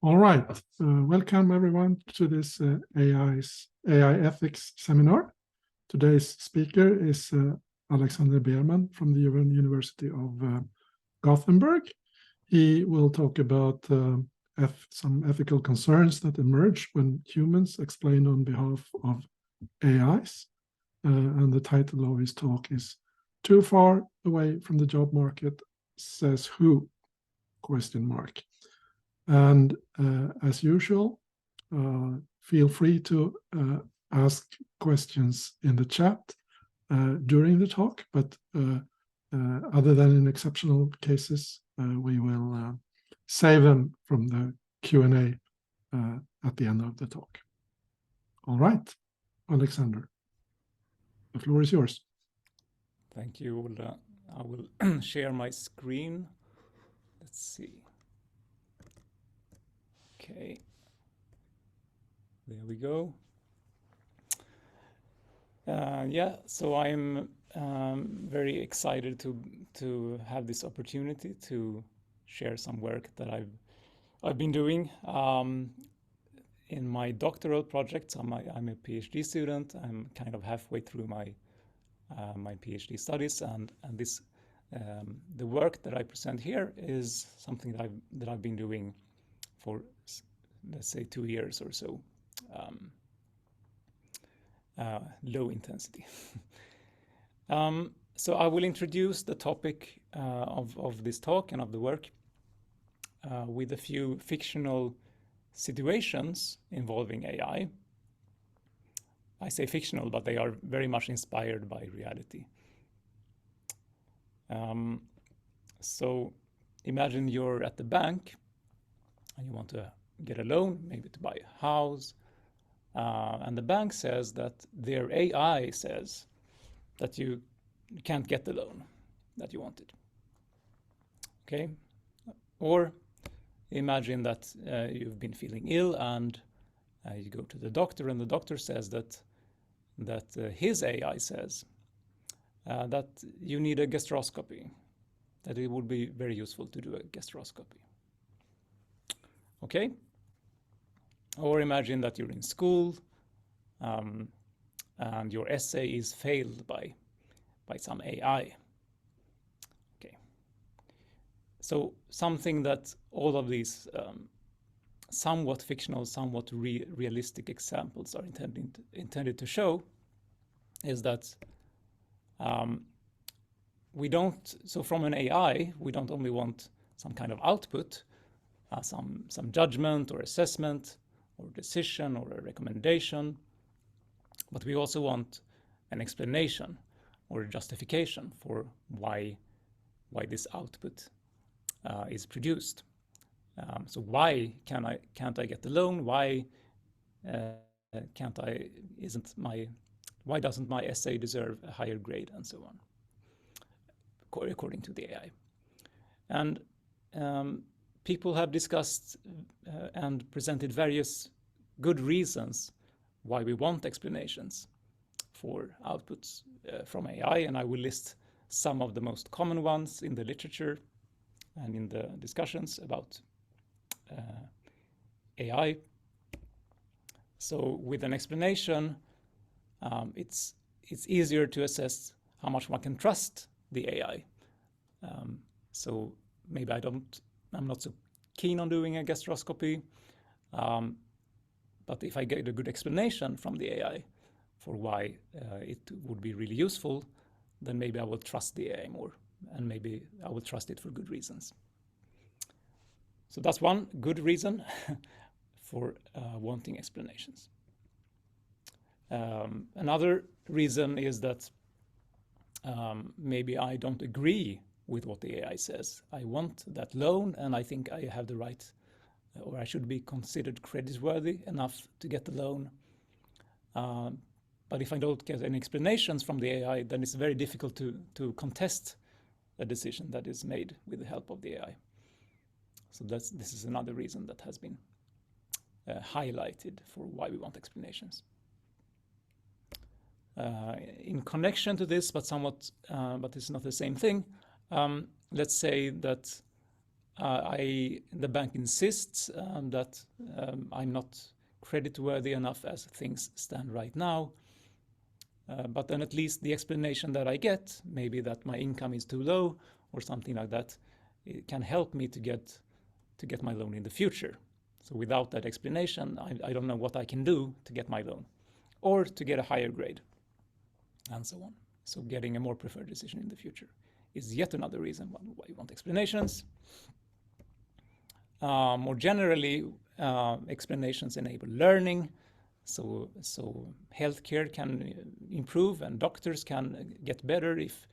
All right, welcome everyone to this AI ethics seminar. Today's speaker is Alexander Berman from the University of Gothenburg. He will talk about some ethical concerns that emerge when humans explain on behalf of AIs. And the title of his talk is "Too Far Away from the Job Market, Says Who?" ? And as usual, feel free to ask questions in the chat during the talk, but other than in exceptional cases, we will save them from the Q&A at the end of the talk. All right, Alexander, the floor is yours. Thank you, Ola. I will share my screen. Let's see. Okay, there we go. Yeah, so I'm very excited to have this opportunity to share some work that I've been doing in my doctoral project. I'm a PhD student. I'm kind of halfway through my PhD studies, and this the work that I present here is something that I've been doing for, let's say, 2 years or so, low intensity. So I will introduce the topic of this talk and of the work with a few fictional situations involving AI. I say fictional, but they are very much inspired by reality. So imagine you're at the bank and you want to get a loan, maybe to buy a house, and the bank says that their AI says that you can't get the loan that you wanted. Okay? Or imagine that you've been feeling ill and you go to the doctor, and the doctor says that his AI says that you need a gastroscopy, that it would be very useful to do a gastroscopy. Okay? Or imagine that you're in school and your essay is failed by some AI. Okay. So something that all of these somewhat fictional, somewhat realistic examples are intended to show is that so from an AI, we don't only want some kind of output, some judgment or assessment or decision or a recommendation, but we also want an explanation or a justification for why this output is produced. So why can't I get the loan? Why why doesn't my essay deserve a higher grade, and so on, according to the AI? And people have discussed and presented various good reasons why we want explanations for outputs from AI, and I will list some of the most common ones in the literature and in the discussions about AI. So with an explanation, it's easier to assess how much one can trust the AI. So maybe I'm not so keen on doing a gastroscopy, but if I get a good explanation from the AI for why it would be really useful, then maybe I will trust the AI more, and maybe I will trust it for good reasons. So that's one good reason for wanting explanations. Another reason is that maybe I don't agree with what the AI says. I want that loan, and I think I have the right, or I should be considered creditworthy enough to get the loan. But if I don't get any explanations from the AI, then it's very difficult to contest a decision that is made with the help of the AI. So this is another reason that has been highlighted for why we want explanations. In connection to this, but it's not the same thing, let's say that the bank insists that I'm not creditworthy enough as things stand right now. But then at least the explanation that I get, maybe that my income is too low or something like that, it can help me to get my loan in the future. So without that explanation, I don't know what I can do to get my loan or to get a higher grade and so on. So getting a more preferred decision in the future is yet another reason why you want explanations. More generally, explanations enable learning. So healthcare can improve and doctors can get better if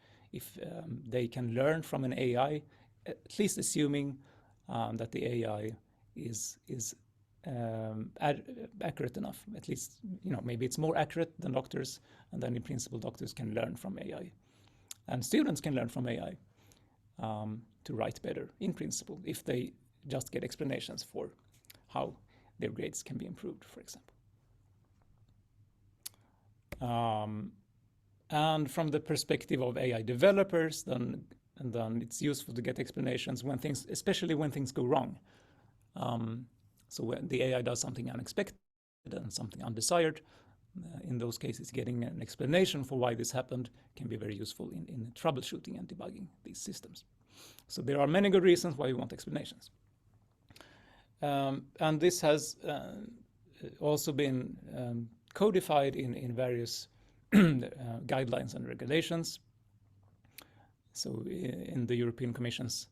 they can learn from an AI, at least assuming that the AI is accurate enough. At least, maybe it's more accurate than doctors, and then in principle doctors can learn from AI. And students can learn from AI to write better in principle if they just get explanations for how their grades can be improved, for example. And from the perspective of AI developers, then it's useful to get explanations when things, especially when things go wrong. So when the AI does something unexpected and something undesired, in those cases, getting an explanation for why this happened can be very useful in troubleshooting and debugging these systems. So there are many good reasons why we want explanations. And this has also been codified in various guidelines and regulations. So in the European Commission's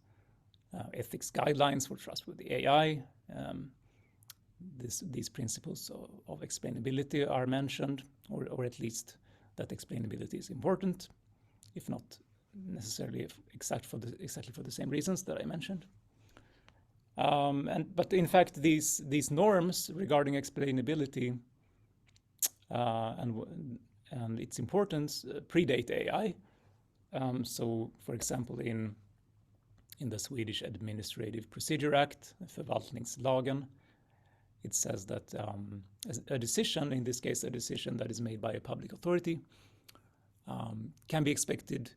ethics guidelines for trustworthy AI, these principles of explainability are mentioned, or at least that explainability is important, if not necessarily exactly for the same reasons that I mentioned. But in fact, these norms regarding explainability and its importance predate AI. So, for example, in the Swedish Administrative Procedure Act, Förvaltningslagen, it says that a decision, in this case a decision that is made by a public authority, can be expected,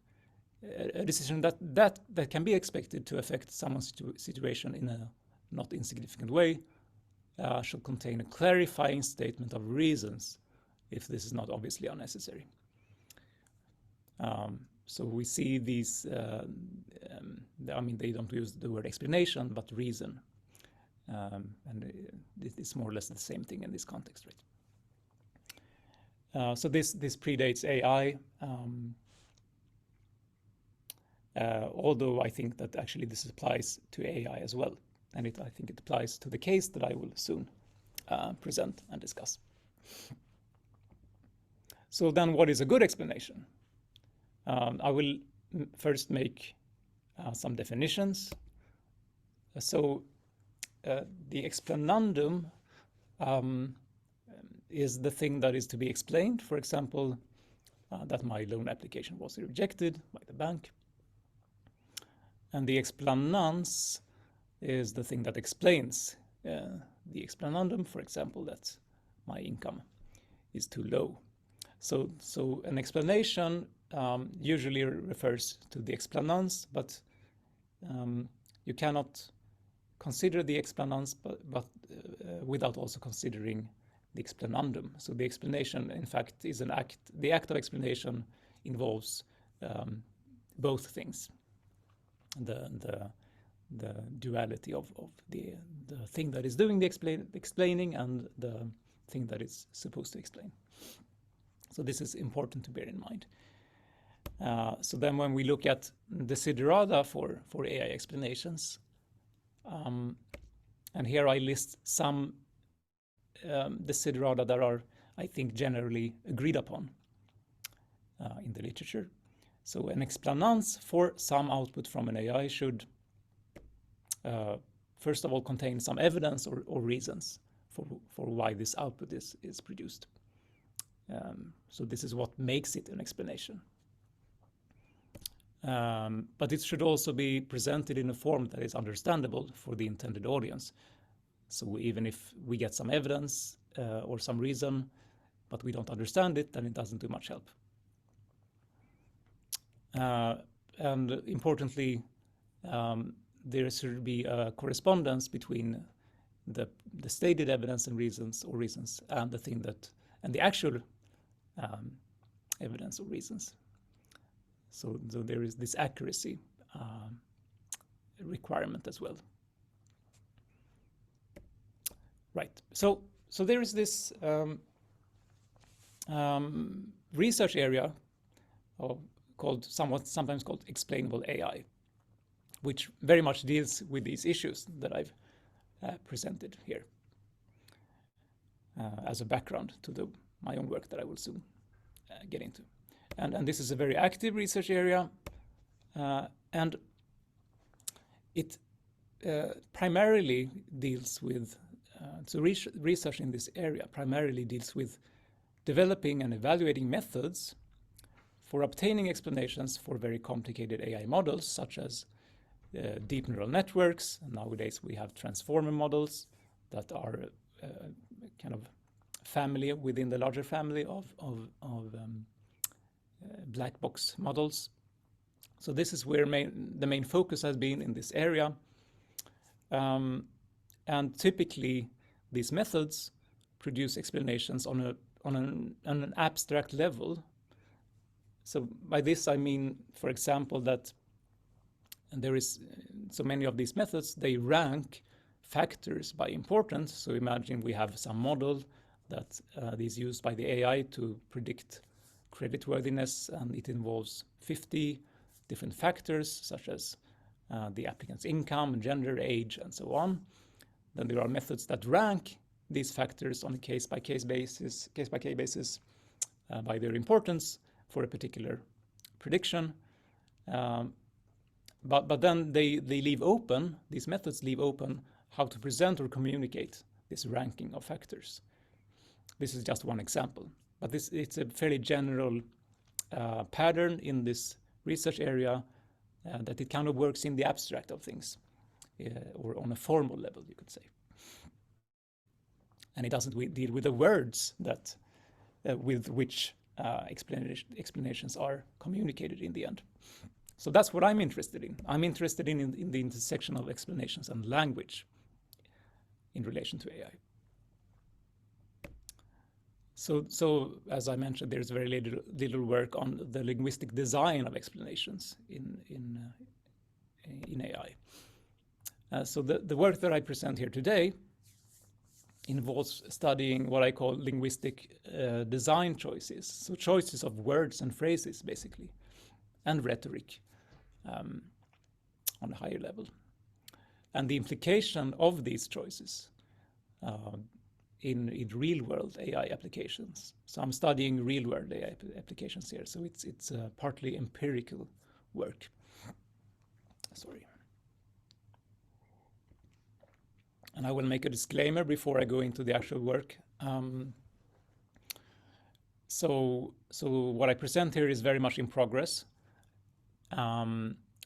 a decision that can be expected to affect someone's situation in a not insignificant way, should contain a clarifying statement of reasons if this is not obviously unnecessary. So we see these, they don't use the word explanation, but reason. And it's more or less the same thing in this context, right? So this predates AI, although I think that actually this applies to AI as well. And I think it applies to the case that I will soon present and discuss. So then what is a good explanation? I will first make some definitions. So the explanandum is the thing that is to be explained. For example, that my loan application was rejected by the bank. And the explanans is the thing that explains the explanandum, for example, that my income is too low. So an explanation usually refers to the explanans, but you cannot consider the explanans but without also considering the explanandum. So the explanation, in fact, is an act. The act of explanation involves both things. The duality of the thing that is doing the explaining and the thing that is supposed to explain. So this is important to bear in mind. So then when we look at desiderata for AI explanations, and here I list some desiderata that are, I think, generally agreed upon in the literature. So an explanans for some output from an AI should first of all contain some evidence or reasons for why this output is produced. So this is what makes it an explanation. But it should also be presented in a form that is understandable for the intended audience. So even if we get some evidence or some reason, but we don't understand it, then it doesn't do much help. And importantly, there should be a correspondence between the stated evidence and reasons and the thing that and the actual evidence or reasons. So there is this accuracy requirement as well. Right. So there is this research area sometimes called explainable AI, which very much deals with these issues that I've presented here as a background to my own work that I will soon get into. And this is a very active research area, and it primarily deals with research in this area primarily deals with developing and evaluating methods for obtaining explanations for very complicated AI models, such as deep neural networks. And nowadays we have transformer models that are kind of family within the larger family of black box models. So this is where the main focus has been in this area. And typically, these methods produce explanations on an abstract level. So by this I mean, for example, that there is so many of these methods, they rank factors by importance. So imagine we have some model that is used by the AI to predict creditworthiness, and it involves 50 different factors, such as the applicant's income, gender, age, and so on. Then there are methods that rank these factors on a case-by-case basis by their importance for a particular prediction. But then they leave open, these methods leave open how to present or communicate this ranking of factors. This is just one example, but it's a fairly general pattern in this research area that it kind of works in the abstract of things, or on a formal level, you could say. And it doesn't deal with the words that with which explanations are communicated in the end. So that's what I'm interested in. I'm interested in the intersection of explanations and language in relation to AI. So as I mentioned, there's very little work on the linguistic design of explanations in AI. So the work that I present here today involves studying what I call linguistic design choices. So choices of words and phrases, basically, and rhetoric on a higher level. And the implication of these choices in real-world AI applications. So I'm studying real-world AI applications here. So it's partly empirical work. Sorry. And I will make a disclaimer before I go into the actual work. So what I present here is very much in progress.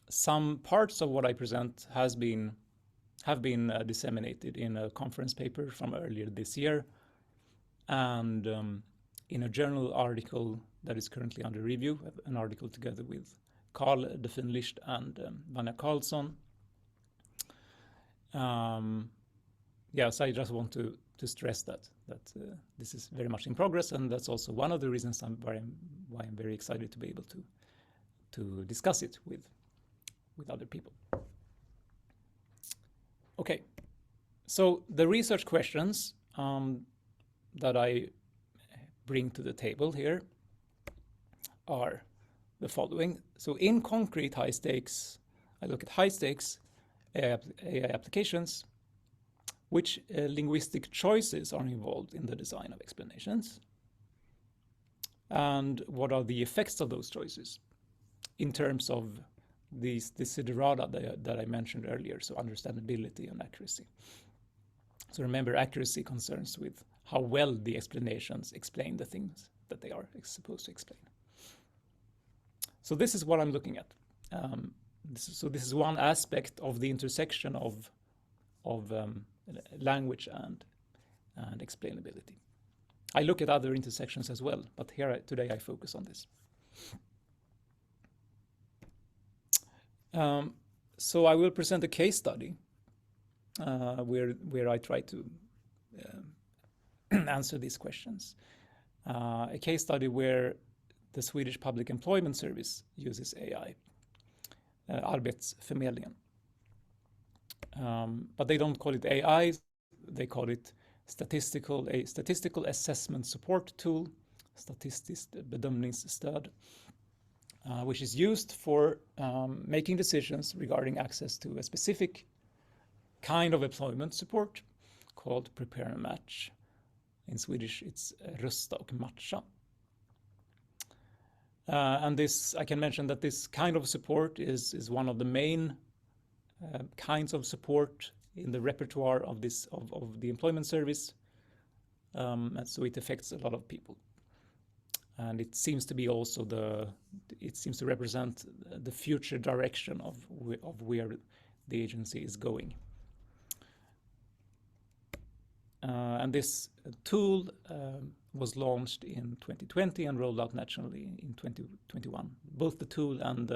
Some parts of what I present have been disseminated in a conference paper from earlier this year, and in a journal article that is currently under review, an article together with Carl de Finlicht and Vanja Karlsson. So I just want to stress that this is very much in progress, and that's also one of the reasons why I'm very excited to be able to discuss it with other people. Okay, so the research questions that I bring to the table here are the following. So in concrete high stakes, I look at high stakes AI applications. Which linguistic choices are involved in the design of explanations? And what are the effects of those choices in terms of these desiderata that I mentioned earlier, so understandability and accuracy. So remember, accuracy concerns with how well the explanations explain the things that they are supposed to explain. So this is what I'm looking at. This is one aspect of the intersection of language and explainability. I look at other intersections as well, but here today I focus on this. So I will present a case study where I try to answer these questions. A case study where the Swedish Public Employment Service uses AI, Arbetsförmedlingen. But they don't call it AI, they call it a statistical assessment support tool, statistiskt bedömningsstöd, which is used for making decisions regarding access to a specific kind of employment support called prepare and match. In Swedish, it's rusta och matcha. And this, I can mention that this kind of support is one of the main kinds of support in the repertoire of the employment service, and so it affects a lot of people. And it seems to be also it seems to represent the future direction of where the agency is going. And this tool was launched in 2020 and rolled out nationally in 2021. Both the tool and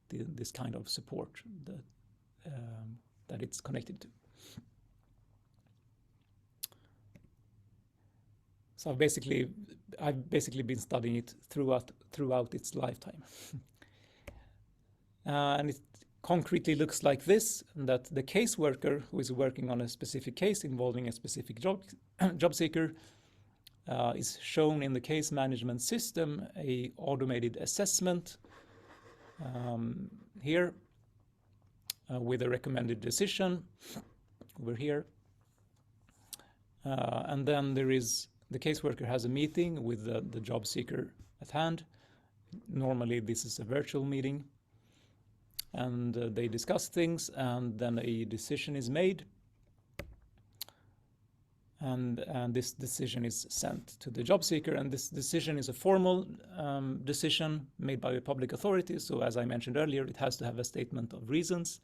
this kind of support that it's connected to. So I've basically been studying it throughout its lifetime. And it concretely looks like this, that the caseworker who is working on a specific case involving a specific job seeker is shown in the case management system a automated assessment here with a recommended decision over here. And then the caseworker has a meeting with the job seeker at hand. Normally this is a virtual meeting. And they discuss things, and then a decision is made. And this decision is sent to the job seeker, and this decision is a formal decision made by a public authority. So as I mentioned earlier, it has to have a statement of reasons.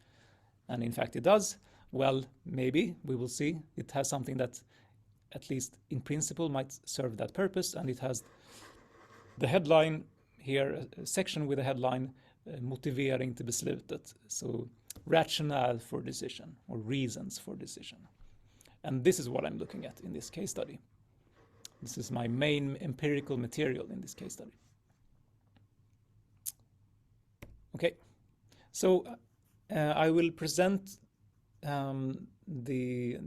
And in fact it does. Well, maybe, we will see. It has something that at least in principle might serve that purpose, and it has the headline here, a section with a headline, motivering till beslutet, so rationale for decision or reasons for decision. And this is what I'm looking at in this case study. This is my main empirical material in this case study. Okay, so I will present the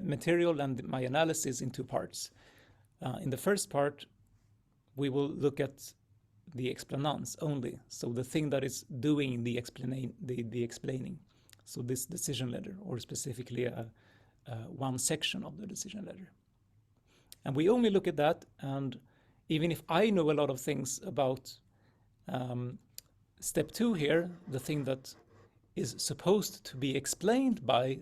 material and my analysis in two parts. In the first part, we will look at the explanans only, so the thing that is doing the explaining. So this decision letter, or specifically one section of the decision letter. And we only look at that, and even if I know a lot of things about step 2 here, the thing that is supposed to be explained by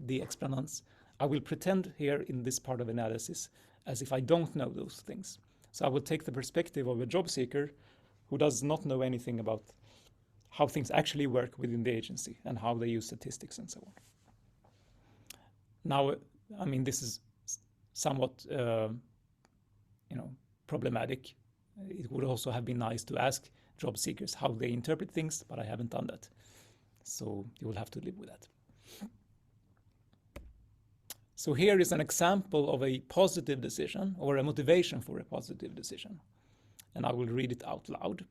the explanans, I will pretend here in this part of analysis as if I don't know those things. So I will take the perspective of a job seeker who does not know anything about how things actually work within the agency and how they use statistics and so on. Now, I mean, this is somewhat, problematic. It would also have been nice to ask job seekers how they interpret things, but I haven't done that. So you will have to live with that. So here is an example of a positive decision, or a motivation for a positive decision. And I will read it out loud.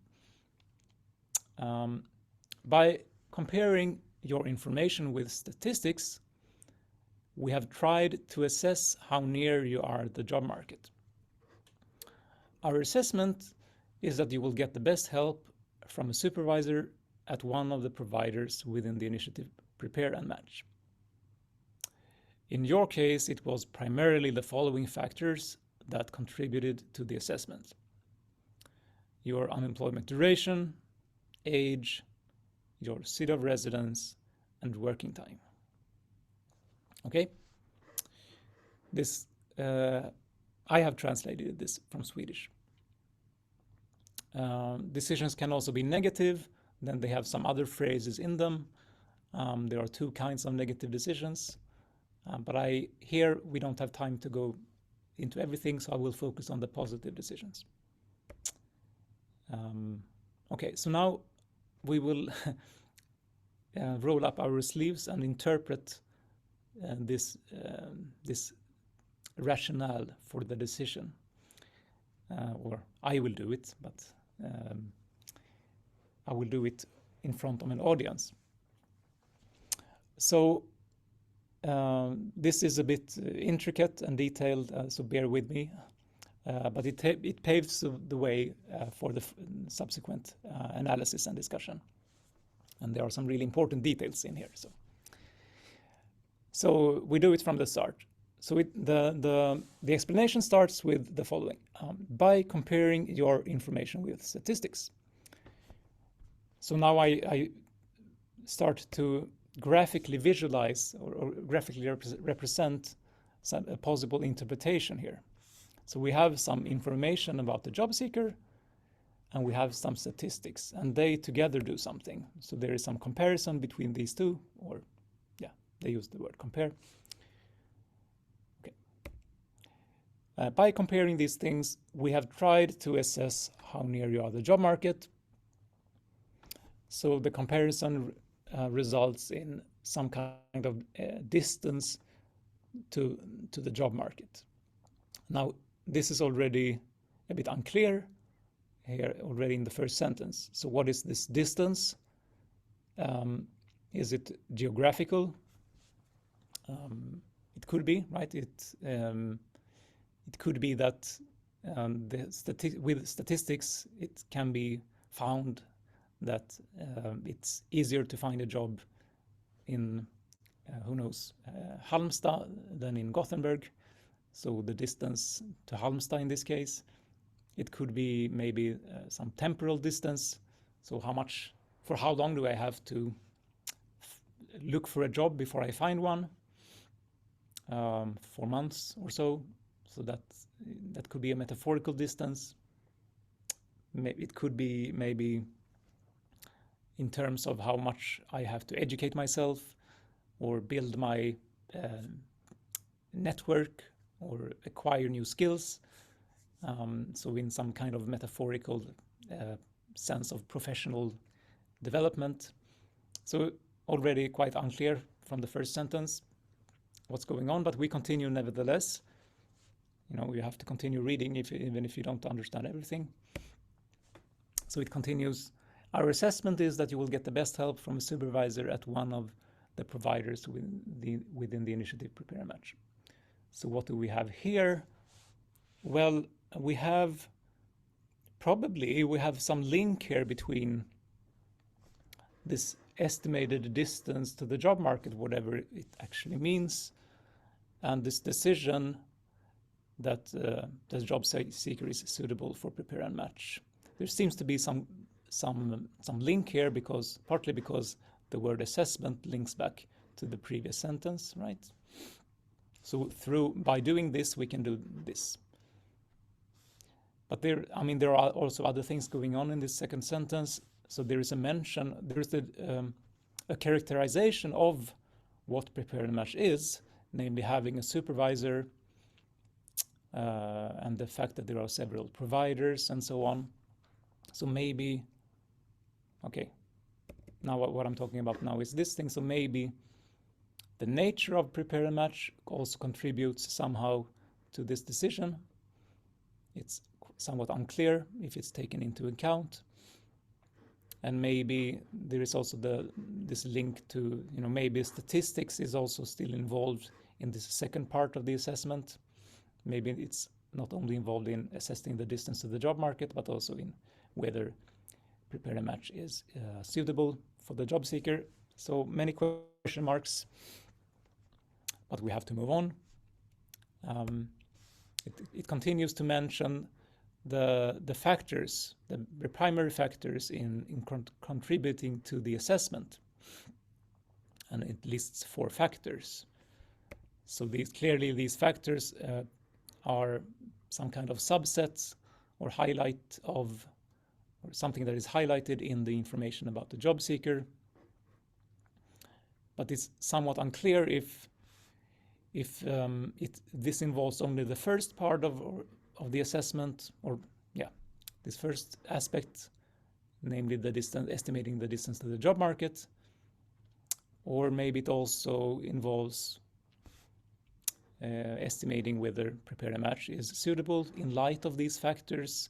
By comparing your information with statistics, we have tried to assess how near you are the job market. Our assessment is that you will get the best help from a supervisor at one of the providers within the initiative Prepare and Match. In your case, it was primarily the following factors that contributed to the assessment: your unemployment duration, age, your city of residence, and working time. Okay? This, I have translated this from Swedish. Decisions can also be negative, then they have some other phrases in them. There are two kinds of negative decisions. But here we don't have time to go into everything, so I will focus on the positive decisions. Okay, so now we will roll up our sleeves and interpret this rationale for the decision. Or I will do it, but I will do it in front of an audience. So this is a bit intricate and detailed, so bear with me. But it paves the way for the subsequent analysis and discussion. And there are some really important details in here. So we do it from the start. So the explanation starts with the following. By comparing your information with statistics. So now I start to graphically visualize or graphically represent a possible interpretation here. So we have some information about the job seeker and we have some statistics, and they together do something. So there is some comparison between these two, or yeah, they use the word compare. Okay. By comparing these things, we have tried to assess how near you are the job market. So the comparison results in some kind of distance to the job market. Now, this is already a bit unclear here already in the first sentence. So what is this distance? Is it geographical? It could be, right? It could be that with statistics, it can be found that it's easier to find a job in, who knows, Halmstad than in Gothenburg. So the distance to Halmstad in this case, it could be maybe some temporal distance. So for how long do I have to look for a job before I find one? 4 months or so. So that could be a metaphorical distance. It could be maybe in terms of how much I have to educate myself or build my network or acquire new skills. So in some kind of metaphorical sense of professional development. So already quite unclear from the first sentence what's going on, but we continue nevertheless. You have to continue reading even if you don't understand everything. So it continues. Our assessment is that you will get the best help from a supervisor at one of the providers within the initiative Prepare a Match. So what do we have here? Well, we have some link here between this estimated distance to the job market, whatever it actually means, and this decision that the job seeker is suitable for Prepare and Match. There seems to be some link here partly because the word assessment links back to the previous sentence, right? So by doing this, we can do this. But there are also other things going on in this second sentence. So there is a characterization of what Prepare and Match is, namely having a supervisor and the fact that there are several providers and so on. So maybe, okay, now what I'm talking about now is this thing. So maybe the nature of Prepare and Match also contributes somehow to this decision. It's somewhat unclear if it's taken into account. And maybe there is also this link to, maybe statistics is also still involved in this second part of the assessment. Maybe it's not only involved in assessing the distance to the job market, but also in whether Prepare a Match is suitable for the job seeker. So many question marks, but we have to move on. It continues to mention the factors, the primary factors in contributing to the assessment. And it lists 4 factors. So these factors are some kind of subsets or highlight of, or something that is highlighted in the information about the job seeker. But it's somewhat unclear if this involves only the first part of the assessment, or this first aspect, namely the distance, estimating the distance to the job market, or maybe it also involves estimating whether prepare a match is suitable in light of these factors.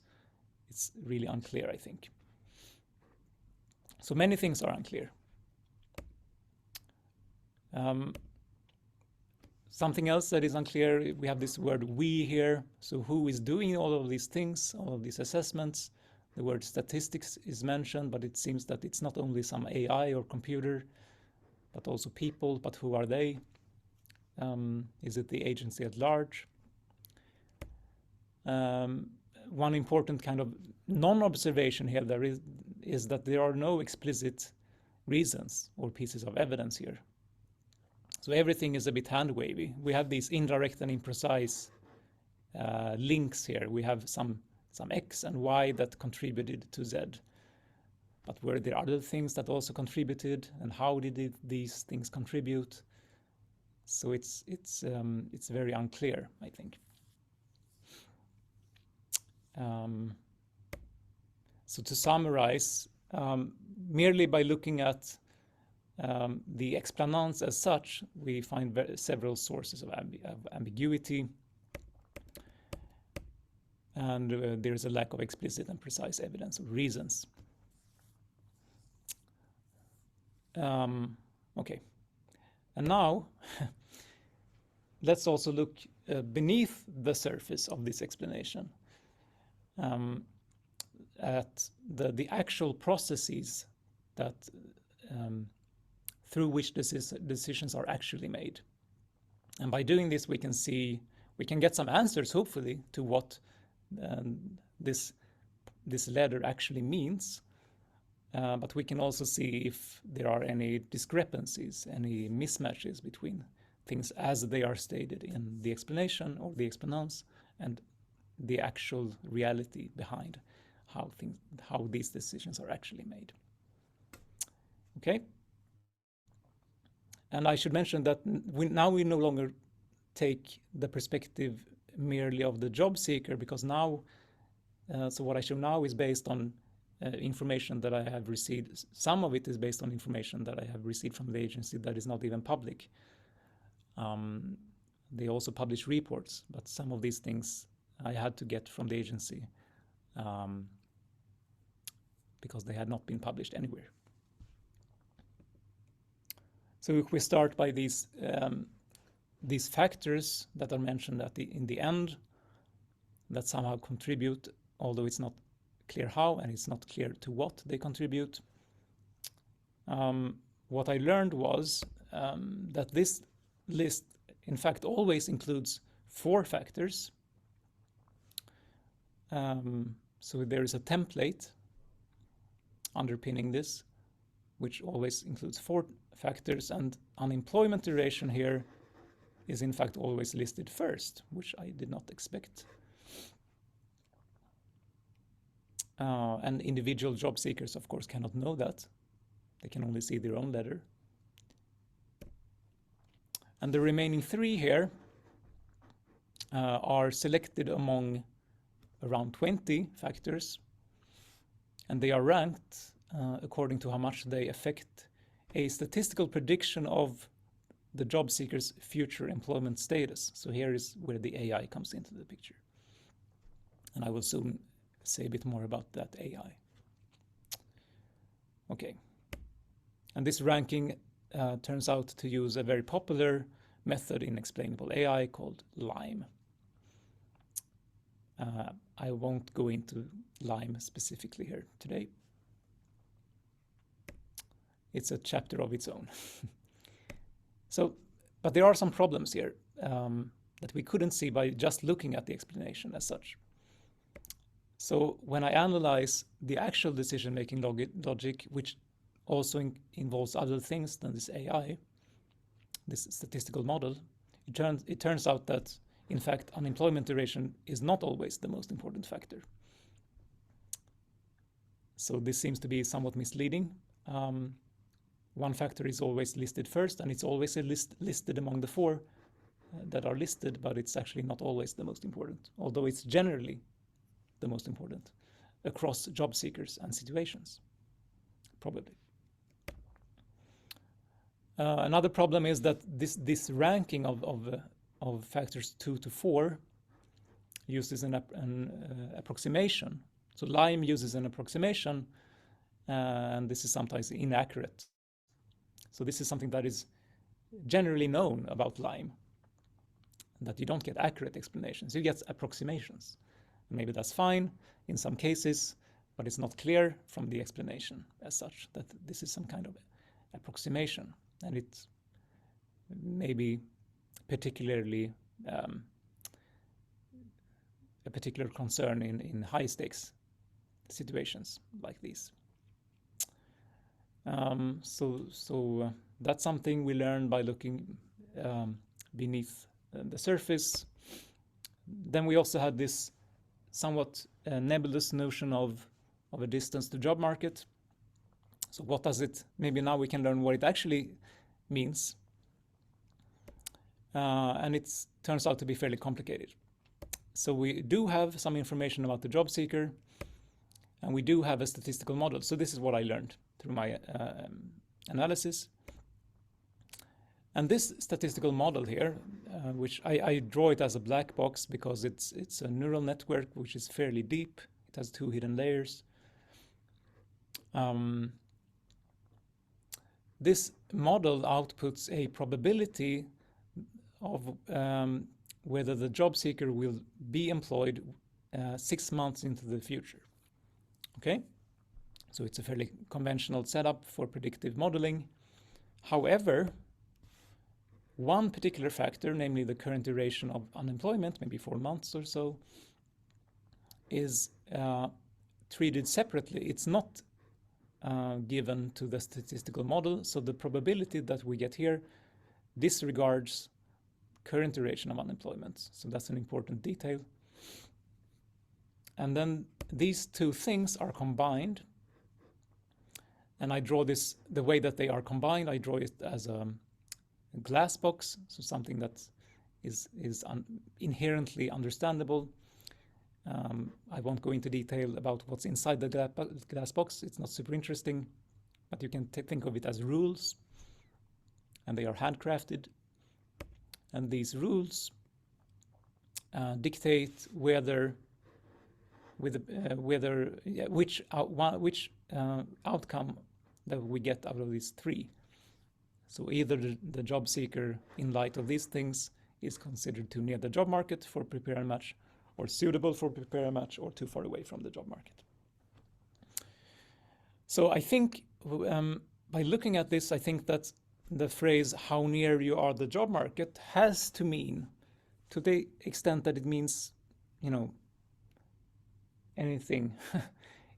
It's really unclear, I think. So many things are unclear. Something else that is unclear, we have this word we here. So who is doing all of these things, all of these assessments? The word statistics is mentioned, but it seems that it's not only some AI or computer, but also people. But who are they? Is it the agency at large? One important kind of non-observation here there is that there are no explicit reasons or pieces of evidence here. So everything is a bit hand-wavy. We have these indirect and imprecise links here. We have some X and Y that contributed to Z. But were there other things that also contributed, and how did these things contribute? So it's very unclear, I think. So to summarize, merely by looking at the explanans as such, we find several sources of ambiguity, and there is a lack of explicit and precise evidence of reasons. Okay, and now let's also look beneath the surface of this explanation at the actual processes that through which decisions are actually made. And by doing this, we can get some answers, hopefully, to what this letter actually means. But we can also see if there are any discrepancies, any mismatches between things as they are stated in the explanation or the explanans and the actual reality behind how these decisions are actually made. Okay. And I should mention that now we no longer take the perspective merely of the job seeker, because now, so what I show now is based on information that I have received. Some of it is based on information that I have received from the agency that is not even public. They also publish reports, but some of these things I had to get from the agency because they had not been published anywhere. So if we start by these factors that are mentioned in the end, that somehow contribute, although it's not clear how and it's not clear to what they contribute. What I learned was that this list, in fact, always includes 4 factors. So there is a template underpinning this, which always includes 4 factors, and unemployment duration here is in fact always listed first, which I did not expect. And individual job seekers, of course, cannot know that. They can only see their own letter. And the remaining 3 here are selected among around 20 factors, and they are ranked according to how much they affect a statistical prediction of the job seeker's future employment status. So here is where the AI comes into the picture. And I will soon say a bit more about that AI. Okay. And this ranking turns out to use a very popular method in explainable AI called LIME. I won't go into LIME specifically here today. It's a chapter of its own. But there are some problems here that we couldn't see by just looking at the explanation as such. So when I analyze the actual decision-making logic, which also involves other things than this AI, this statistical model, it turns out that, in fact, unemployment duration is not always the most important factor. So this seems to be somewhat misleading. One factor is always listed first, and it's always listed among the 4 that are listed, but it's actually not always the most important, although it's generally the most important across job seekers and situations, probably. Another problem is that this ranking of factors 2 to 4 uses an approximation. So Lime uses an approximation, and this is sometimes inaccurate. So this is something that is generally known about Lime, that you don't get accurate explanations, you get approximations. Maybe that's fine in some cases, but it's not clear from the explanation as such that this is some kind of approximation, and it may be particularly a particular concern in high stakes situations like these. So that's something we learn by looking beneath the surface. Then we also had this somewhat nebulous notion of a distance to job market. So what does it, maybe now we can learn what it actually means. And it turns out to be fairly complicated. So we do have some information about the job seeker, and we do have a statistical model. So this is what I learned through my analysis. And this statistical model here, which I draw it as a black box because it's a neural network which is fairly deep. It has 2 hidden layers. This model outputs a probability of whether the job seeker will be employed 6 months into the future. Okay, so it's a fairly conventional setup for predictive modeling. However, one particular factor, namely the current duration of unemployment, maybe 4 months or so, is treated separately. It's not given to the statistical model, so the probability that we get here disregards current duration of unemployment. So that's an important detail. And then these 2 things are combined, and I draw this, the way that they are combined, I draw it as a glass box, so something that is inherently understandable. I won't go into detail about what's inside the glass box. It's not super interesting, but you can think of it as rules, and they are handcrafted. And these rules dictate which outcome that we get out of these 3. So either the job seeker, in light of these things, is considered too near the job market for prepare and match, or suitable for prepare and match, or too far away from the job market. So I think by looking at this, I think that the phrase "how near you are the job market" has to mean, to the extent that it means, anything,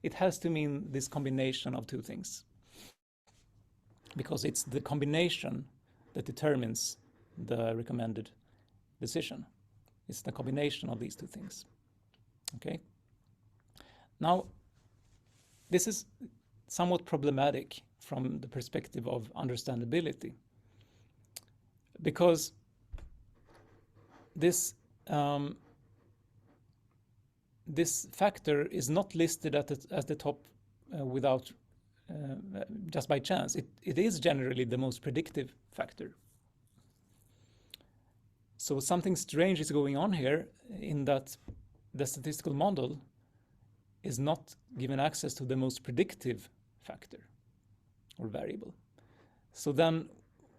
it has to mean this combination of 2 things. Because it's the combination that determines the recommended decision. It's the combination of these 2 things. Okay? Now, this is somewhat problematic from the perspective of understandability, because this factor is not listed at the top without just by chance. It is generally the most predictive factor. So something strange is going on here, in that the statistical model is not given access to the most predictive factor or variable. So then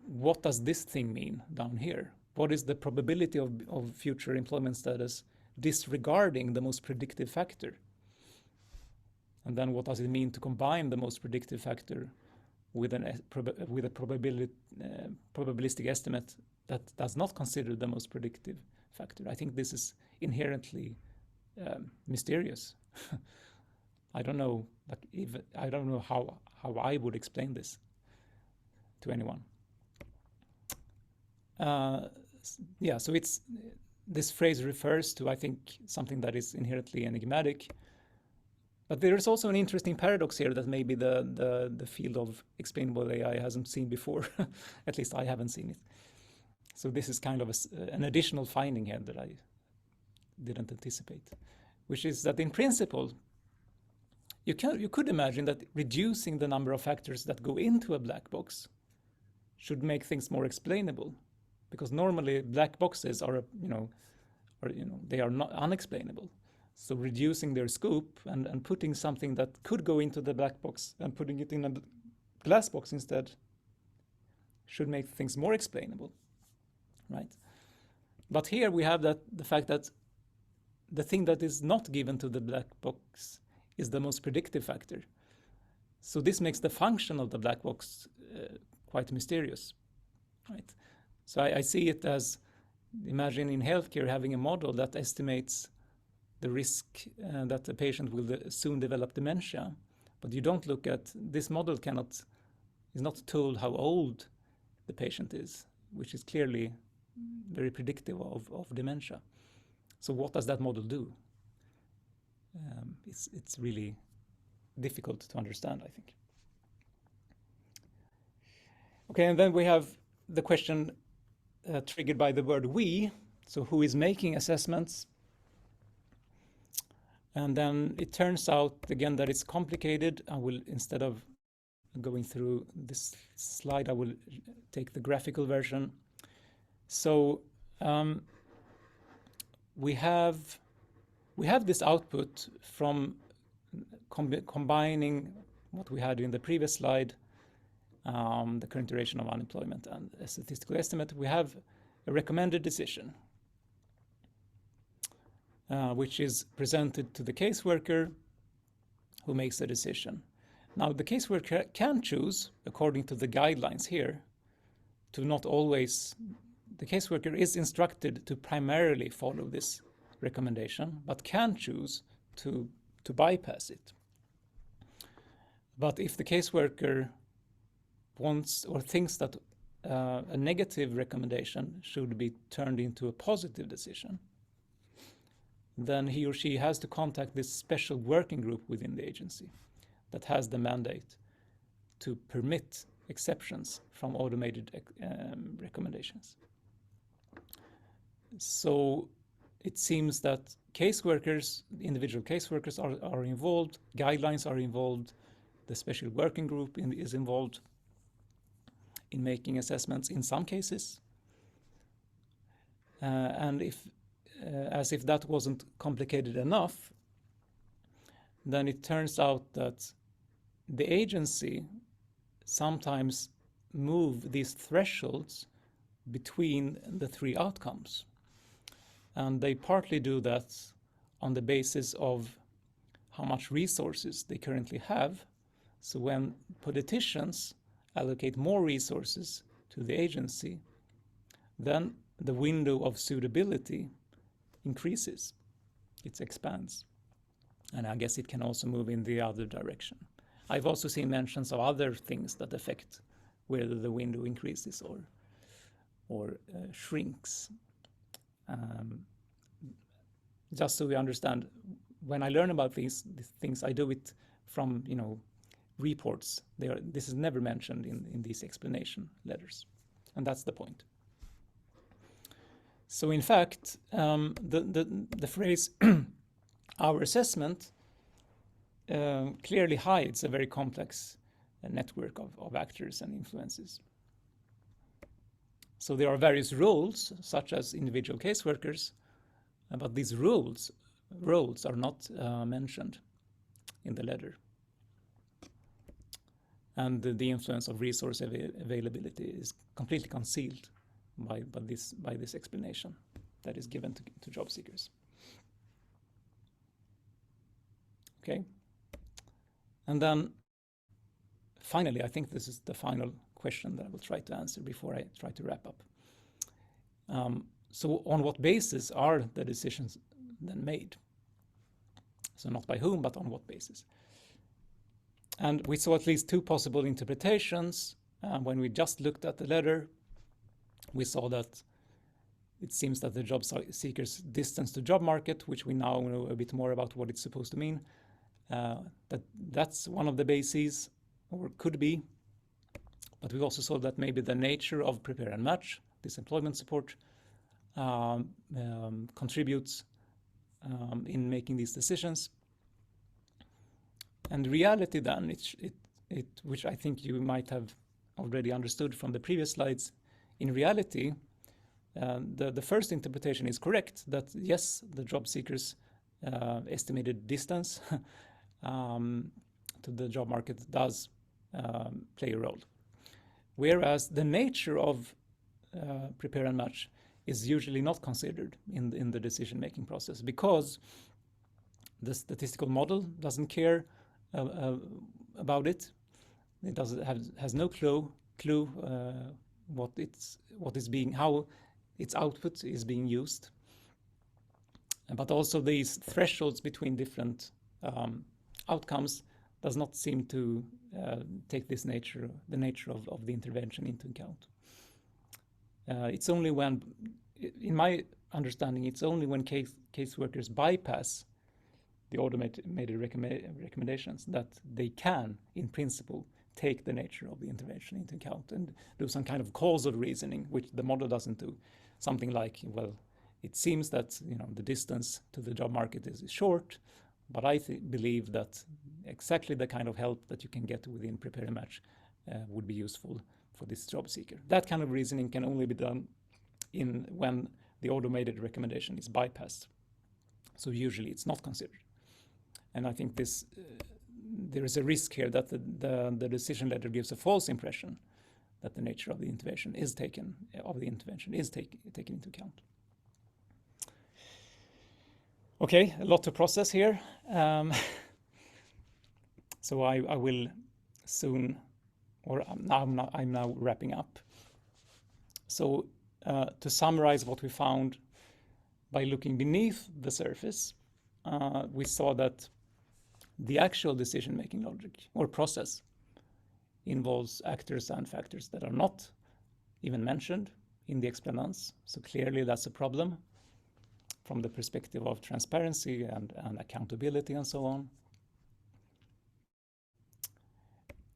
what does this thing mean down here? What is the probability of future employment status disregarding the most predictive factor? And then what does it mean to combine the most predictive factor with a probabilistic estimate that does not consider the most predictive factor? I think this is inherently mysterious. I don't know how I would explain this to anyone. So this phrase refers to, I think, something that is inherently enigmatic. But there is also an interesting paradox here that maybe the field of explainable AI hasn't seen before. At least I haven't seen it. So this is kind of an additional finding here that I didn't anticipate, which is that in principle, you could imagine that reducing the number of factors that go into a black box should make things more explainable, because normally black boxes are, they are not unexplainable. So reducing their scope and putting something that could go into the black box and putting it in a glass box instead should make things more explainable, right? But here we have the fact that the thing that is not given to the black box is the most predictive factor. So this makes the function of the black box quite mysterious, right? So I see it as, imagine in healthcare having a model that estimates the risk that the patient will soon develop dementia, but you don't look at, this model is not told how old the patient is, which is clearly very predictive of dementia. So what does that model do? It's really difficult to understand, I think. Okay, and then we have the question triggered by the word we. So who is making assessments? And then it turns out again that it's complicated. I will, instead of going through this slide, I will take the graphical version. So we have this output from combining what we had in the previous slide, the current duration of unemployment and a statistical estimate. We have a recommended decision, which is presented to the caseworker who makes the decision. Now, the caseworker can choose, according to the guidelines here, to not always, the caseworker is instructed to primarily follow this recommendation, but can choose to bypass it. But if the caseworker wants or thinks that a negative recommendation should be turned into a positive decision, then he or she has to contact this special working group within the agency that has the mandate to permit exceptions from automated recommendations. So it seems that caseworkers, individual caseworkers are involved, guidelines are involved, the special working group is involved in making assessments in some cases. And as if that wasn't complicated enough, then it turns out that the agency sometimes move these thresholds between the three outcomes. And they partly do that on the basis of how much resources they currently have. So when politicians allocate more resources to the agency, then the window of suitability increases, it expands. And I guess it can also move in the other direction. I've also seen mentions of other things that affect whether the window increases or shrinks. Just so we understand, when I learn about these things, I do it from reports. This is never mentioned in these explanation letters, and that's the point. So in fact, the phrase "our assessment" clearly hides a very complex network of actors and influences. So there are various roles, such as individual caseworkers, but these roles are not mentioned in the letter. And the influence of resource availability is completely concealed by this explanation that is given to job seekers. Okay. And then finally, I think this is the final question that I will try to answer before I try to wrap up. So on what basis are the decisions then made? So not by whom, but on what basis? And we saw at least two possible interpretations. When we just looked at the letter, we saw that it seems that the job seekers' distance to job market, which we now know a bit more about what it's supposed to mean, that's one of the bases, or could be. But we also saw that maybe the nature of prepare and match, this employment support, contributes in making these decisions. And reality then, which I think you might have already understood from the previous slides, in reality, the first interpretation is correct, that yes, the job seekers' estimated distance to the job market does play a role. Whereas the nature of prepare and match is usually not considered in the decision-making process, because the statistical model doesn't care about it. It has no clue how its output is being used. But also these thresholds between different outcomes does not seem to take the nature of the intervention into account. It's only when, in my understanding, it's only when caseworkers bypass the automated recommendations that they can, in principle, take the nature of the intervention into account and do some kind of causal reasoning, which the model doesn't do. Something like, well, it seems that the distance to the job market is short, but I believe that exactly the kind of help that you can get within Prepare and Match would be useful for this job seeker. That kind of reasoning can only be done when the automated recommendation is bypassed. So usually it's not considered. And I think there is a risk here that the decision letter gives a false impression that the nature of the intervention is taken into account. Okay, a lot to process here. So I will soon, or I'm now wrapping up. So to summarize what we found by looking beneath the surface, we saw that the actual decision-making logic or process involves actors and factors that are not even mentioned in the explanans. So clearly that's a problem from the perspective of transparency and accountability and so on.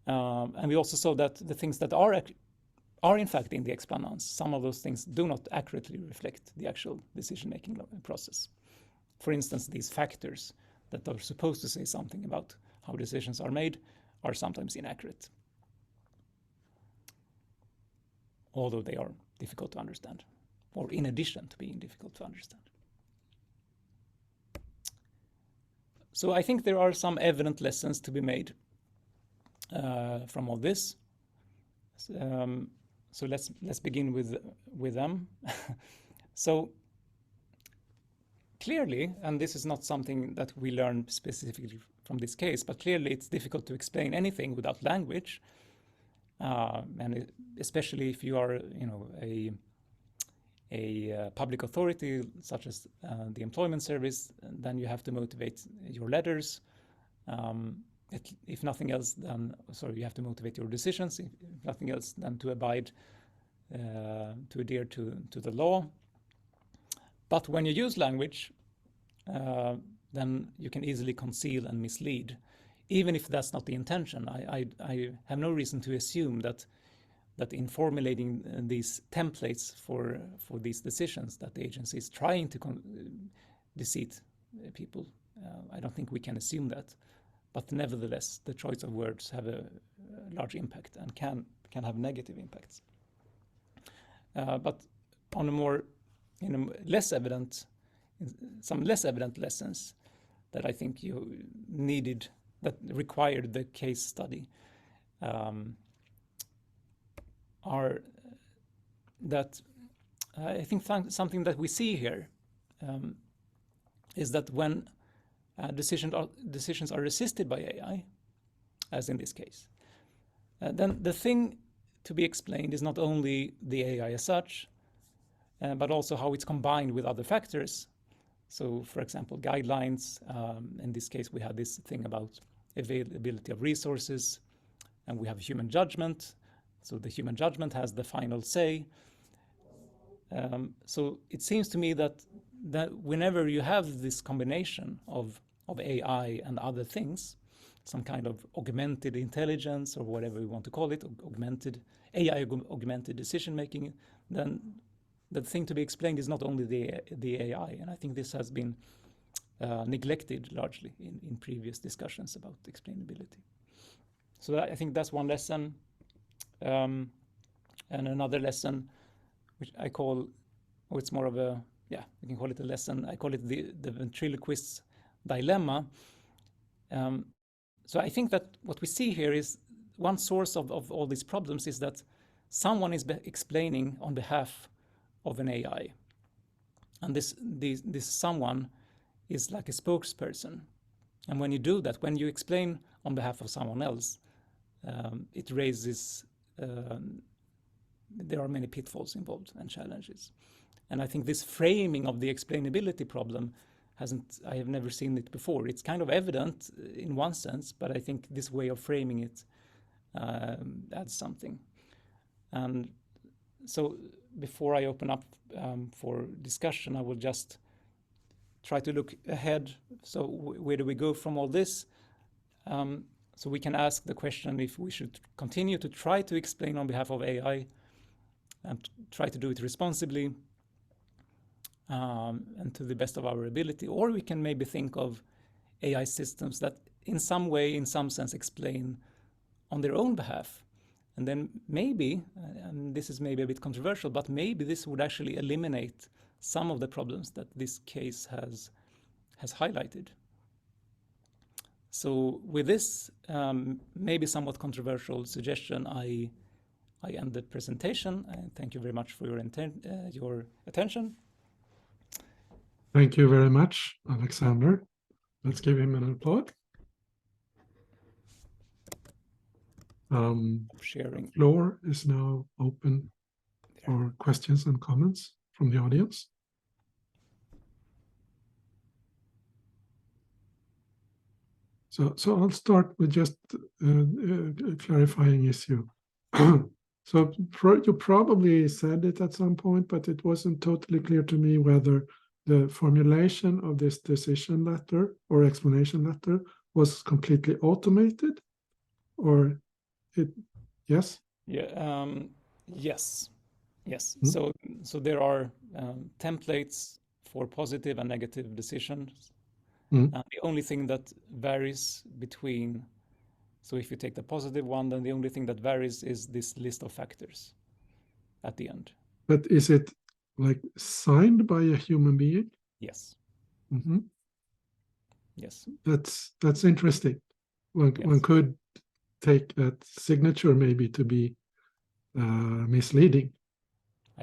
And we also saw that the things that are in fact in the explanans, some of those things do not accurately reflect the actual decision-making process. For instance, these factors that are supposed to say something about how decisions are made are sometimes inaccurate, although they are difficult to understand, or in addition to being difficult to understand. So I think there are some evident lessons to be made from all this. So let's begin with them. So clearly, and this is not something that we learn specifically from this case, but clearly it's difficult to explain anything without language, and especially if you are, a public authority such as the Employment Service, then you have to motivate your letters. If nothing else, you have to motivate your decisions. If nothing else, than to abide, to adhere to the law. But when you use language, then you can easily conceal and mislead, even if that's not the intention. I have no reason to assume that in formulating these templates for these decisions that the agency is trying to deceive people. I don't think we can assume that. But nevertheless, the choice of words have a large impact and can have negative impacts. But on some less evident lessons that I think you needed, that required the case study, are that I think something that we see here is that when decisions are resisted by AI, as in this case, then the thing to be explained is not only the AI as such, but also how it's combined with other factors. So, for example, guidelines. In this case, we had this thing about availability of resources, and we have human judgment. So the human judgment has the final say. So it seems to me that whenever you have this combination of AI and other things, some kind of augmented intelligence or whatever we want to call it, augmented decision making, then the thing to be explained is not only the AI. And I think this has been neglected largely in previous discussions about explainability. So I think that's one lesson. And another lesson, which I call, or it's more of a, yeah, we can call it a lesson. I call it the ventriloquist's dilemma. So I think that what we see here is one source of all these problems is that someone is explaining on behalf of an AI. And this someone is like a spokesperson. And when you do that, when you explain on behalf of someone else, it raises, there are many pitfalls involved and challenges. And I think this framing of the explainability problem I have never seen it before. It's kind of evident in one sense, but I think this way of framing it adds something. And so before I open up for discussion, I will just try to look ahead. So where do we go from all this? So we can ask the question if we should continue to try to explain on behalf of AI and try to do it responsibly and to the best of our ability, or we can maybe think of AI systems that in some way, in some sense, explain on their own behalf. And then maybe, and this is maybe a bit controversial, but maybe this would actually eliminate some of the problems that this case has highlighted. So with this maybe somewhat controversial suggestion, I end the presentation, and thank you very much for your attention. Thank you very much, Alexander. Let's give him an applause. Sharing. The floor is now open for questions and comments from the audience. So I'll start with just a clarifying issue. So you probably said it at some point, but it wasn't totally clear to me whether the formulation of this decision letter or explanation letter was completely automated, or yes? Yeah. Yes. Mm-hmm. So there are templates for positive and negative decisions. Mm-hmm. And the only thing that varies between, so if you take the positive one, then the only thing that varies is this list of factors at the end. But is it like signed by a human being? Yes. Mm-hmm. Yes. That's interesting. One could take that signature maybe to be misleading,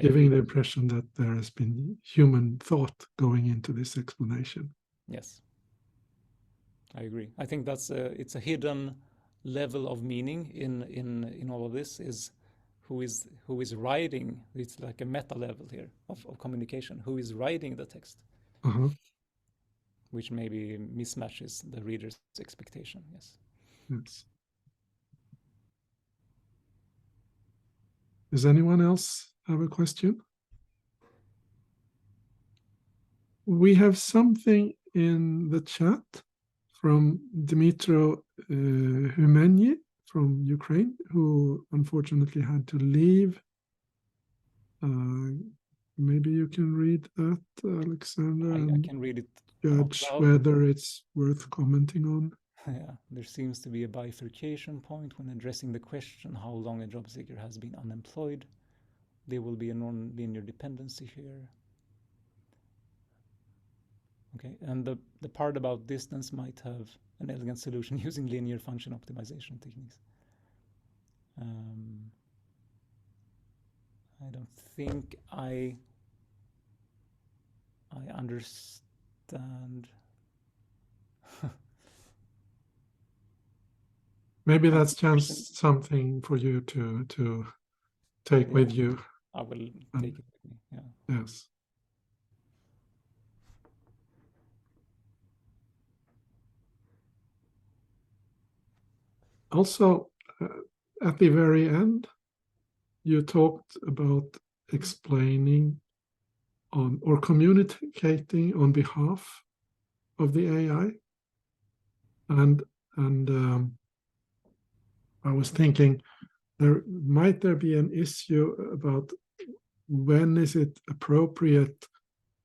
giving the impression that there has been human thought going into this explanation. Yes, I agree. I think that's it's a hidden level of meaning in all of this, is who is writing. It's like a meta level here of communication. Who is writing the text, which maybe mismatches the reader's expectation. Yes. Does anyone else have a question? We have something in the chat from Dmitro Humenyi from Ukraine, who unfortunately had to leave. Maybe you can read that, Alexander. I can read it. Judge whether it's worth commenting on. Yeah, there seems to be a bifurcation point when addressing the question how long a job seeker has been unemployed. There will be a non-linear dependency here. Okay, and the part about distance might have an elegant solution using linear function optimization techniques. I don't think I understand. Maybe that's just something for you to take with you. I will take it with me. Yeah. Yes. Also, at the very end, you talked about explaining on or communicating on behalf of the AI, and I was thinking might there be an issue about when is it appropriate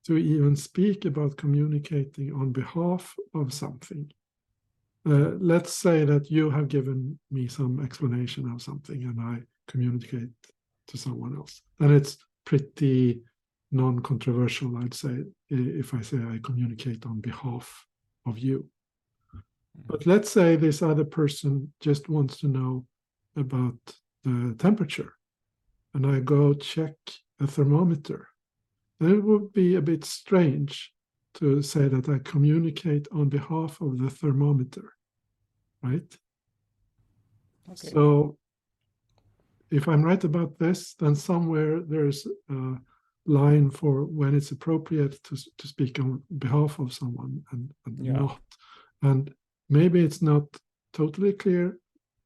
to even speak about communicating on behalf of something. Let's say that you have given me some explanation of something and I communicate to someone else. And it's pretty non-controversial, I'd say, if I say I communicate on behalf of you. But let's say this other person just wants to know about the temperature, and I go check a thermometer. Then it would be a bit strange to say that I communicate on behalf of the thermometer, right? Okay. So if I'm right about this, then somewhere there's a line for when it's appropriate to speak on behalf of someone and not. And maybe it's not totally clear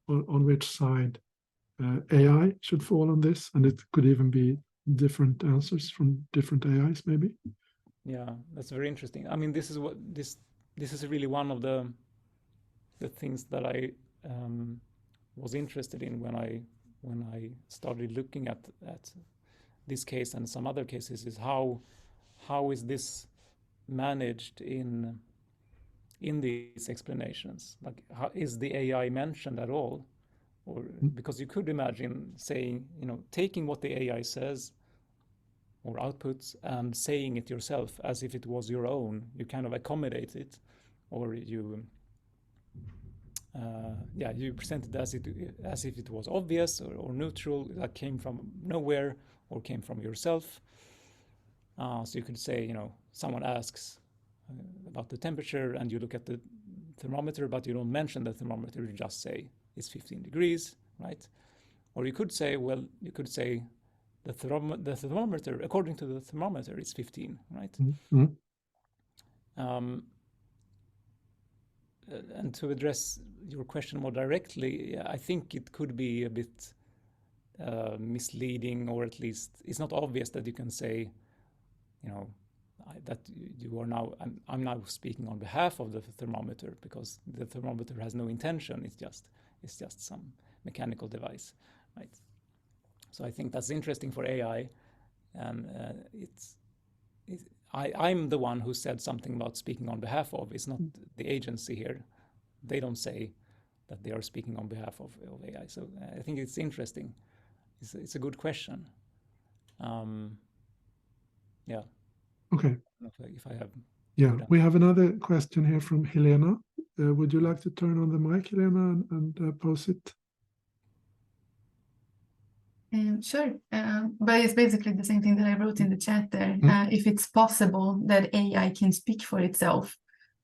on which side AI should fall on this, and it could even be different answers from different AIs, maybe. Yeah, that's very interesting. I mean, this is what this is really one of the things that I was interested in when I started looking at this case and some other cases, is how is this managed in these explanations? Like, how is the AI mentioned at all? Or because you could imagine saying, taking what the AI says or outputs and saying it yourself as if it was your own. You kind of accommodate it, or you you present it as if it was obvious or neutral, that came from nowhere or came from yourself. So you could say, someone asks about the temperature, and you look at the thermometer, but you don't mention the thermometer. You just say it's 15 degrees, right? Or you could say, the thermometer, according to the thermometer, it's 15, right? Mm-hmm. And to address your question more directly, I think it could be a bit misleading, or at least it's not obvious that you can say, that you are now, I'm now speaking on behalf of the thermometer, because the thermometer has no intention. It's just some mechanical device, right? So I think that's interesting for AI, and I'm the one who said something about speaking on behalf of. It's not the agency here. They don't say that they are speaking on behalf of AI. So I think it's interesting. It's a good question. Yeah. Okay. I don't know if I have. Yeah, we have another question here from Helena. Would you like to turn on the mic, Helena, and pose it? Sure, but it's basically the same thing that I wrote in the chat there. If it's possible that AI can speak for itself,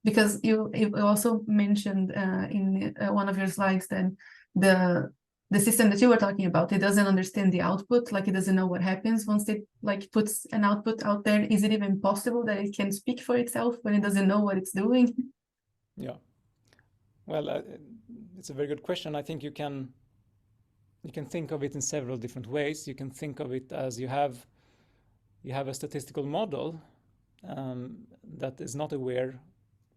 because you also mentioned in one of your slides that the system that you were talking about, it doesn't understand the output, like it doesn't know what happens once it puts an output out there. Is it even possible that it can speak for itself when it doesn't know what it's doing? Yeah. Well, it's a very good question. I think you can think of it in several different ways. You can think of it as you have a statistical model that is not aware.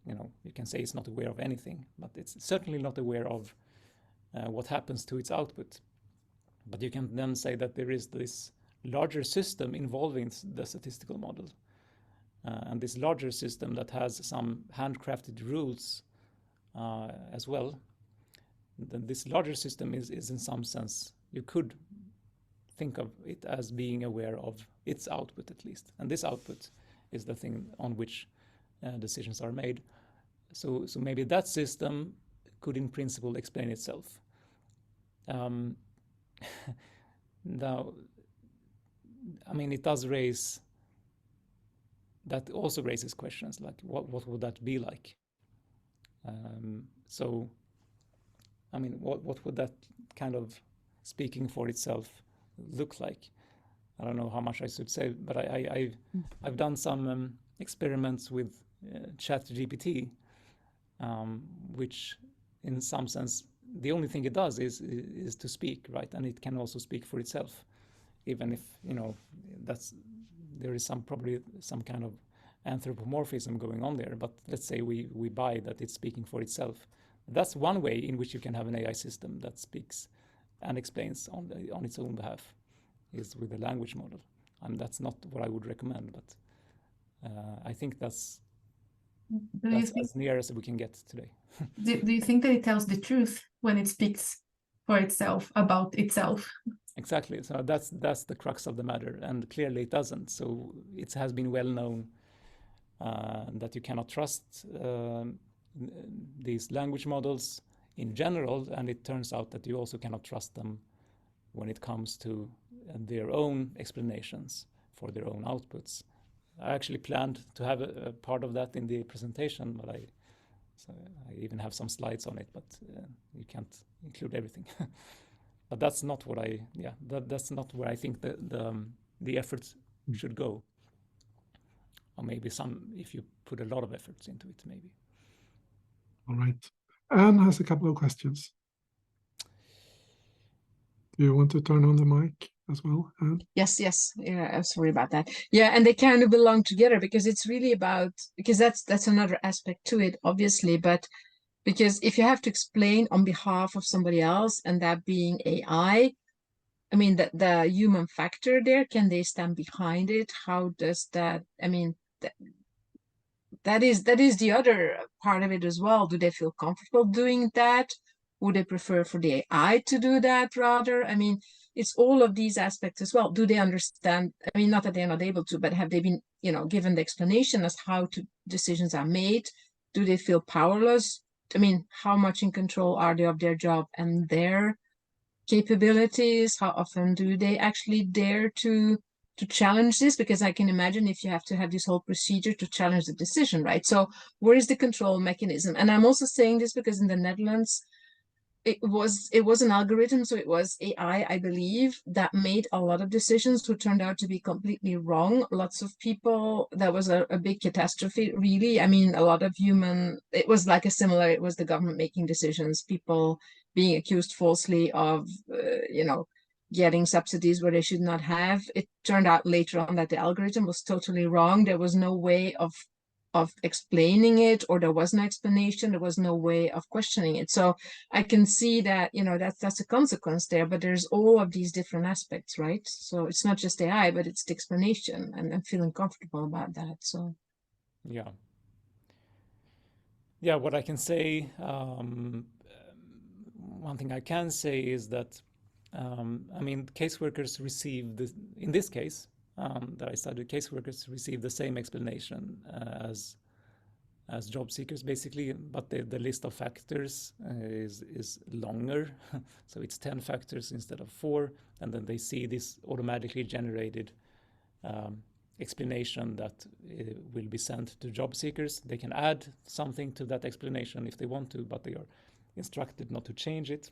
You can say it's not aware of anything, but it's certainly not aware of what happens to its output. But you can then say that there is this larger system involving the statistical model, and this larger system that has some handcrafted rules as well. Then this larger system is in some sense, you could think of it as being aware of its output at least, and this output is the thing on which decisions are made. So maybe that system could in principle explain itself. Now, I mean, it does raise, that also raises questions like what would that be like? So I mean, what would that kind of speaking for itself look like? I don't know how much I should say, but I've done some experiments with ChatGPT, which in some sense the only thing it does is to speak, right? And it can also speak for itself, even if there is probably some kind of anthropomorphism going on there. But let's say we buy that it's speaking for itself. That's one way in which you can have an AI system that speaks and explains on its own behalf, is with a language model. And that's not what I would recommend, but I think that's as near as we can get today. Do you think that it tells the truth when it speaks for itself about itself? Exactly. So that's the crux of the matter, and clearly it doesn't. So it has been well known that you cannot trust these language models in general, and it turns out that you also cannot trust them when it comes to their own explanations for their own outputs. I actually planned to have a part of that in the presentation, but I even have some slides on it, but you can't include everything. But that's not what that's not where I think the efforts should go. Or maybe if you put a lot of efforts into it, maybe. All right. Anne has a couple of questions. Do you want to turn on the mic as well, Anne? Yes. Yeah, I'm sorry about that. Yeah, and they kind of belong together, because it's really about, because that's another aspect to it, obviously, but because if you have to explain on behalf of somebody else, and that being AI, I mean, the human factor there, can they stand behind it? How does that, I mean, that is the other part of it as well. Do they feel comfortable doing that? Would they prefer for the AI to do that rather? I mean, it's all of these aspects as well. Do they understand? I mean, not that they're not able to, but have they been, given the explanation as how decisions are made? Do they feel powerless? I mean, how much in control are they of their job and their capabilities? How often do they actually dare to challenge this? Because I can imagine if you have to have this whole procedure to challenge the decision, right? So where is the control mechanism? And I'm also saying this because in the Netherlands, it was an algorithm, so it was AI, I believe, that made a lot of decisions who turned out to be completely wrong. Lots of people, that was a big catastrophe, really. I mean, a lot of it was like it was the government making decisions, people being accused falsely of, getting subsidies where they should not have. It turned out later on that the algorithm was totally wrong. There was no way of explaining it, or there was no explanation, there was no way of questioning it. So I can see that, that's a consequence there, but there's all of these different aspects, right? So it's not just AI, but it's the explanation, and I'm feeling comfortable about that. So yeah, what I can say, one thing I can say is that I mean, caseworkers receive this, in this case that I studied, caseworkers receive the same explanation as job seekers, basically, but the list of factors is longer. So it's 10 factors instead of 4, and then they see this automatically generated explanation that will be sent to job seekers. They can add something to that explanation if they want to, but they are instructed not to change it.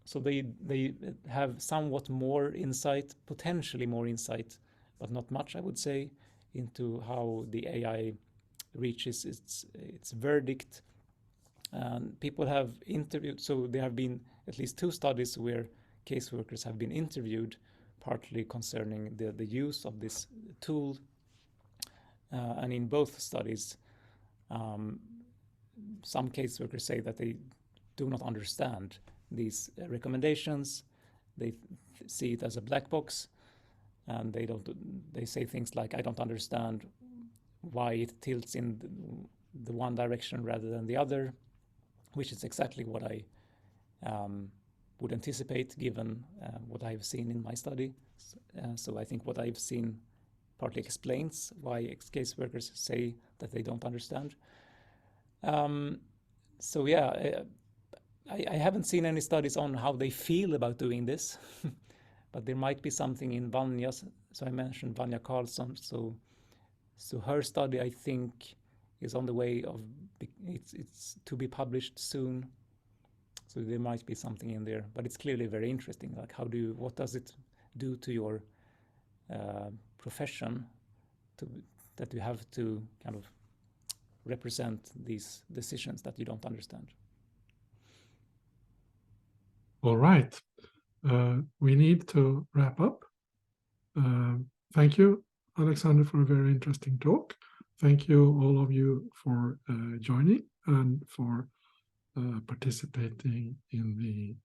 So they have somewhat more insight, potentially more insight, but not much, I would say, into how the AI reaches its verdict. And people have interviewed, so there have been at least 2 studies where caseworkers have been interviewed, partly concerning the use of this tool. And in both studies, some caseworkers say that they do not understand these recommendations. They see it as a black box, and they say things like, I don't understand why it tilts in the one direction rather than the other, which is exactly what I would anticipate given what I've seen in my study. So I think what I've seen partly explains why caseworkers say that they don't understand. So yeah, I haven't seen any studies on how they feel about doing this, but there might be something in Vanya's. So I mentioned Vanya Karlsson. So her study, I think, is on the way of, it's to be published soon. So there might be something in there, but it's clearly very interesting. Like, what does it do to your profession that you have to kind of represent these decisions that you don't understand? All right. We need to wrap up. Thank you, Alexander, for a very interesting talk. Thank you, all of you, for joining and for participating in the